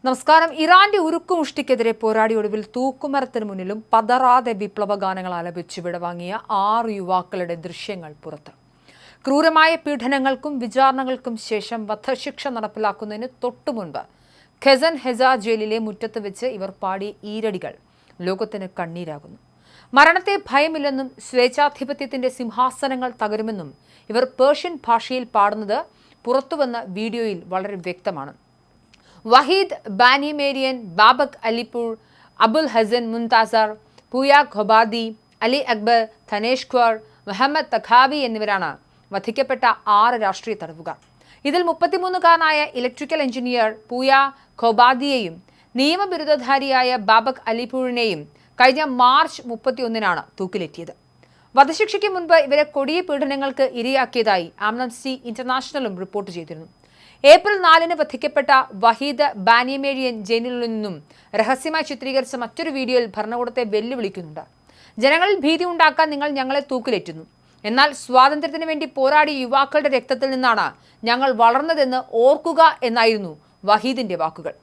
നമസ്കാരം. ഇറാന്റെ ഉരുക്കുമുഷ്ടിക്കെതിരെ പോരാടി ഒടുവിൽ തൂക്കുമരത്തിന് മുന്നിലും പതറാതെ വിപ്ലവ ഗാനങ്ങൾ ആലപിച്ച് വിടവാങ്ങിയ 6 യുവാക്കളുടെ ദൃശ്യങ്ങൾ പുറത്ത്. ക്രൂരമായ പീഡനങ്ങൾക്കും വിചാരണകൾക്കും ശേഷം വധശിക്ഷ നടപ്പിലാക്കുന്നതിന് തൊട്ടുമുൻപ് ഖെസൻ ഹെസ ജയിലിലെ മുറ്റത്ത് വെച്ച് ഇവർ പാടിയ ഈരടികൾ ലോകത്തിന് കണ്ണീരാകുന്നു. മരണത്തെ ഭയമില്ലെന്നും സ്വേച്ഛാധിപത്യത്തിന്റെ സിംഹാസനങ്ങൾ തകരുമെന്നും ഇവർ പേർഷ്യൻ ഭാഷയിൽ പാടുന്നത് പുറത്തുവന്ന വീഡിയോയിൽ വളരെ വ്യക്തമാണ്. വഹീദ് ബാനിമേരിയൻ, ബാബക് അലിപൂർ, അബുൽ ഹസൻ മുൻതാസർ, പൂയ ഖൊബാദി, അലി അക്ബർ, ധനേഷ്ക്വർ, മുഹമ്മദ് തഖാവി എന്നിവരാണ് വധിക്കപ്പെട്ട 6 രാഷ്ട്രീയ തടവുകാർ. ഇതിൽ 33-കാരനായ ഇലക്ട്രിക്കൽ എഞ്ചിനീയർ പൂയ ഖൊബാദിയെയും നിയമബിരുദധാരിയായ ബാബക് അലിപൂരിനെയും കഴിഞ്ഞ മാർച്ച് 31-നാണ് തൂക്കിലേറ്റിയത്. വധശിക്ഷയ്ക്ക് മുൻപ് ഇവരെ കൊടിയ പീഡനങ്ങൾക്ക് ഇരയാക്കിയതായി ആംനസ്റ്റി ഇന്റർനാഷണലും റിപ്പോർട്ട് ചെയ്തിരുന്നു. ഏപ്രിൽ 4-ന് വധിക്കപ്പെട്ട വഹീദ് ബാനിമേരിയൻ ജയിലിൽ നിന്നും രഹസ്യമായി ചിത്രീകരിച്ച മറ്റൊരു വീഡിയോയിൽ ഭരണകൂടത്തെ വെല്ലുവിളിക്കുന്നുണ്ട്. ജനങ്ങളിൽ ഭീതി ഉണ്ടാക്കാൻ നിങ്ങൾ ഞങ്ങളെ തൂക്കിലേറ്റുന്നു. എന്നാൽ സ്വാതന്ത്ര്യത്തിന് വേണ്ടി പോരാടിയ യുവാക്കളുടെ രക്തത്തിൽ നിന്നാണ് ഞങ്ങൾ വളർന്നതെന്ന് ഓർക്കുക എന്നായിരുന്നു വഹീദിന്റെ വാക്കുകൾ.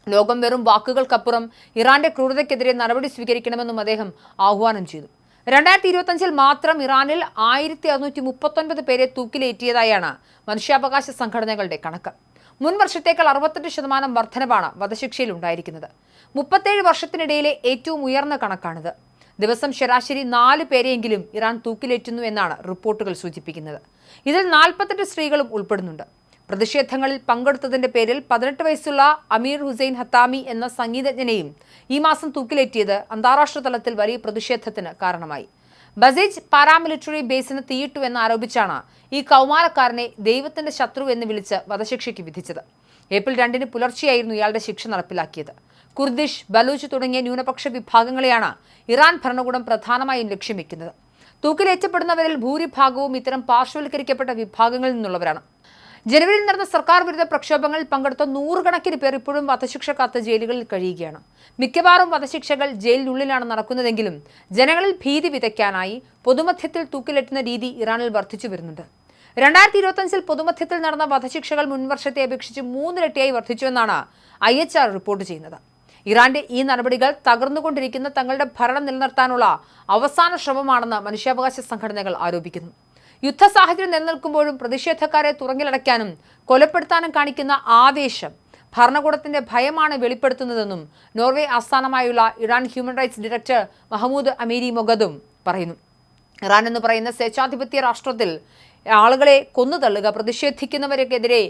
ലോകം വെറും വാക്കുകൾക്കപ്പുറം ഇറാന്റെ ക്രൂരതയ്ക്കെതിരെ നടപടി സ്വീകരിക്കണമെന്നും അദ്ദേഹം ആഹ്വാനം ചെയ്തു. 2025-ൽ മാത്രം ഇറാനിൽ 1639 പേരെ തൂക്കിലേറ്റിയതായാണ് മനുഷ്യാവകാശ സംഘടനകളുടെ കണക്ക്. മുൻ വർഷത്തേക്കാൾ 68% വർധനവാണ് വധശിക്ഷയിൽ ഉണ്ടായിരിക്കുന്നത്. 37 വർഷത്തിനിടയിലെ ഏറ്റവും ഉയർന്ന കണക്കാണിത്. ദിവസം ശരാശരി 4 പേരെയെങ്കിലും ഇറാൻ തൂക്കിലേറ്റുന്നു എന്നാണ് റിപ്പോർട്ടുകൾ സൂചിപ്പിക്കുന്നത്. ഇതിൽ 48 സ്ത്രീകളും ഉൾപ്പെടുന്നുണ്ട്. പ്രതിഷേധങ്ങളിൽ പങ്കെടുത്തതിന്റെ പേരിൽ 18 വയസ്സുള്ള അമീർ ഹുസൈൻ ഹത്താമി എന്ന സംഗീതജ്ഞനെയും ഈ മാസം തൂക്കിലേറ്റിയത് അന്താരാഷ്ട്ര തലത്തിൽ വലിയ പ്രതിഷേധത്തിന് കാരണമായി. ബസീജ് പാരാമിലിറ്ററി ബേസിന് തീയിട്ടു എന്നാരോപിച്ചാണ് ഈ കൗമാരക്കാരനെ ദൈവത്തിന്റെ ശത്രു എന്ന് വിളിച്ച് വധശിക്ഷയ്ക്ക് വിധിച്ചത്. ഏപ്രിൽ 2-ന് പുലർച്ചെയായിരുന്നു ഇയാളുടെ ശിക്ഷ നടപ്പിലാക്കിയത്. കുർദിഷ്, ബലൂച്ച് തുടങ്ങിയ ന്യൂനപക്ഷ വിഭാഗങ്ങളെയാണ് ഇറാൻ ഭരണകൂടം പ്രധാനമായും ലക്ഷ്യം വെക്കുന്നത്. തൂക്കിലേറ്റപ്പെടുന്നവരിൽ ഭൂരിഭാഗവും ഇത്തരം പാർശ്വവൽക്കരിക്കപ്പെട്ട വിഭാഗങ്ങളിൽ നിന്നുള്ളവരാണ്. ജനുവരിയിൽ നടന്ന സർക്കാർ വിരുദ്ധ പ്രക്ഷോഭങ്ങളിൽ പങ്കെടുത്ത 100 കണക്കിന് പേർ ഇപ്പോഴും വധശിക്ഷ കാത്ത് ജയിലുകളിൽ കഴിയുകയാണ്. മിക്കവാറും വധശിക്ഷകൾ ജയിലിനുള്ളിലാണ് നടക്കുന്നതെങ്കിലും ജനങ്ങളിൽ ഭീതി വിതയ്ക്കാനായി പൊതുമധ്യത്തിൽ തൂക്കിലേറ്റുന്ന രീതി ഇറാനിൽ വർദ്ധിച്ചു വരുന്നുണ്ട്. 2025-ൽ പൊതുമധ്യത്തിൽ നടന്ന വധശിക്ഷകൾ മുൻവർഷത്തെ അപേക്ഷിച്ച് 3 ഇരട്ടിയായി വർദ്ധിച്ചുവെന്നാണ് IHR റിപ്പോർട്ട് ചെയ്യുന്നത്. ഇറാന്റെ ഈ നടപടികൾ തകർന്നുകൊണ്ടിരിക്കുന്ന തങ്ങളുടെ ഭരണം നിലനിർത്താനുള്ള അവസാന ശ്രമമാണെന്ന് മനുഷ്യാവകാശ സംഘടനകൾ ആരോപിക്കുന്നു. യുദ്ധ സാഹചര്യം നിലനിൽക്കുമ്പോഴും പ്രതിഷേധക്കാരെ തുറങ്കിലടയ്ക്കാനും കൊലപ്പെടുത്താനും കാണിക്കുന്ന ആവേശം ഭരണകൂടത്തിന്റെ ഭയമാണ് വെളിപ്പെടുത്തുന്നതെന്നും നോർവേ ആസ്ഥാനമായുള്ള Iran human rights director Mahmood Amiry Moghaddam പറയുന്നു. ഇറാൻ എന്ന് പറയുന്ന സ്വേച്ഛാധിപത്യ രാഷ്ട്രത്തിൽ ആളുകളെ കൊന്നുതള്ളുക, പ്രതിഷേധിക്കുന്നവർക്കെതിരെ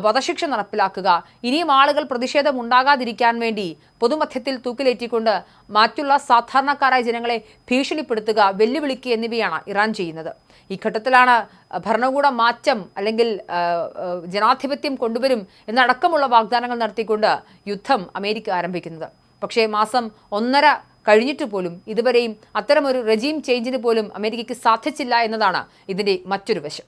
വധശിക്ഷ നടപ്പിലാക്കുക, ഇനിയും ആളുകൾ പ്രതിഷേധം ഉണ്ടാകാതിരിക്കാൻ വേണ്ടി പൊതുമധ്യത്തിൽ തൂക്കിലേറ്റിക്കൊണ്ട് മറ്റുള്ള സാധാരണക്കാരായ ജനങ്ങളെ ഭീഷണിപ്പെടുത്തുക, വെല്ലുവിളിക്കുക എന്നിവയാണ് ഇറാൻ ചെയ്യുന്നത്. ഈ ഘട്ടത്തിലാണ് ഭരണകൂട മാറ്റം അല്ലെങ്കിൽ ജനാധിപത്യം കൊണ്ടുവരും എന്നടക്കമുള്ള വാഗ്ദാനങ്ങൾ നടത്തിക്കൊണ്ട് യുദ്ധം അമേരിക്ക ആരംഭിക്കുന്നത്. പക്ഷേ മാസം 1.5 കഴിഞ്ഞിട്ട് പോലും ഇതുവരെയും അത്തരമൊരു റെജീം ചേഞ്ചിന് പോലും അമേരിക്കയ്ക്ക് സാധിച്ചില്ല എന്നതാണ് ഇതിൻ്റെ മറ്റൊരു വശം.